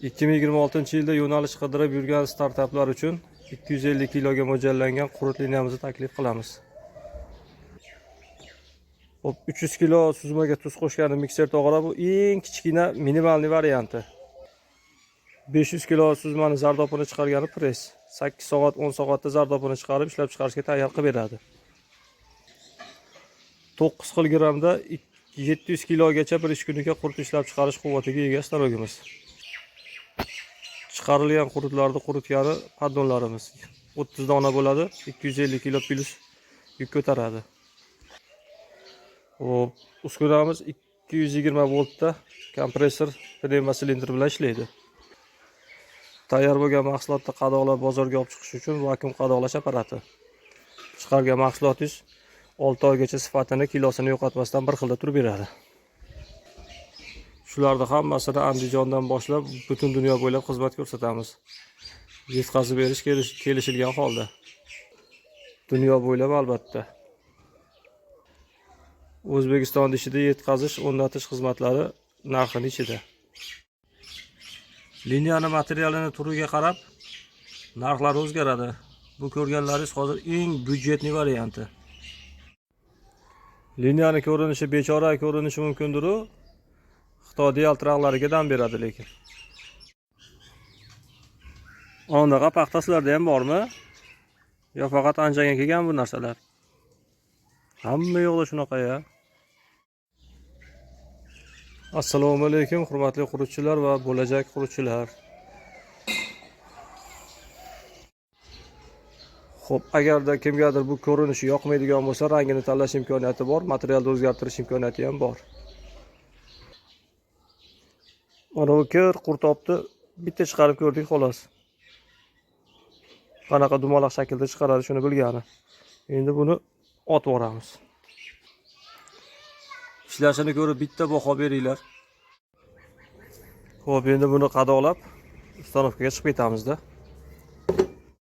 2026-yilda yo'nalish qidirib yurgan startaplar uchun 250 kiloga mo'ljallangan qurut liniyamizni taklif qilamiz. Hop, 300 kilo suzmaga tuz qo'shgan mikser to'g'ra bu eng kichkina minimalniy varianti. 500 kilo suzmani zardobini chiqargani press. 8 soat 10 soatda zardobini chiqarib ishlab chiqarishga tayyor qilib beradi. 9 kilogramda 700 kilogacha bir ish kuniga qurut ishlab chiqarish quvvatiga ega starogimiz. Chiqarilgan qurutlarni quritgani paddonlarimiz 30 dona bo'ladi, 250 kilo plus yuk ko'taradi. Hop, uskunamiz 220 voltda kompressor pnevma silindr bilan ishlaydi. Tayyor bo'lgan mahsulotni qadoqlab bozorga olib chiqish uchun vakuum qadoqlash apparati. Chiqargan mahsulotingiz 6 oygacha sifatini, kilosini yo'qotmasdan bir xilda turib beradi. Shularni hammasini Andijondan boshlab butun dunyo bo'ylab xizmat ko'rsatamiz. Yetkazib berish kelishilgan holda. Dunyo bo'ylab albatta. O'zbekiston ishida yetkazish, o'rnatish xizmatlari narxining ichida. Liniyani materialini turiga qarab narxlar o'zgaradi. Bu ko'rganlaringiz hozir eng byudjetli varianti. Liniyani ko'rinishi bechora ko'rinishi mumkindir. Xitoy yaltiroqlariga dam beradi lekin. Onaqa paxtaslarda ham bormi? Yo faqat anchaga kelgan bu narsalar? Hamma yo'qda shunaqa ya. Assalomu alaykum hurmatli quruvchilar va bo'lajak quruvchilar. Xo'p, agarda kimgadir bu ko'rinishi yoqmaydigan bo'lsa, rangini tanlash imkoniyati bor, materialni o'zgartirish imkoniyati ham bor. Mana bu kir qurtobni bitta chiqarib ko'rdik xolos. Qanaqa dumaloq shaklda chiqaradi shuni bilgani. Endi buni otib yuboramiz. Ishlashini ko'rib bitta baho beringlar. Xo'p, endi buni qadoqlab ustanovkaga chiqib ketamiz-da.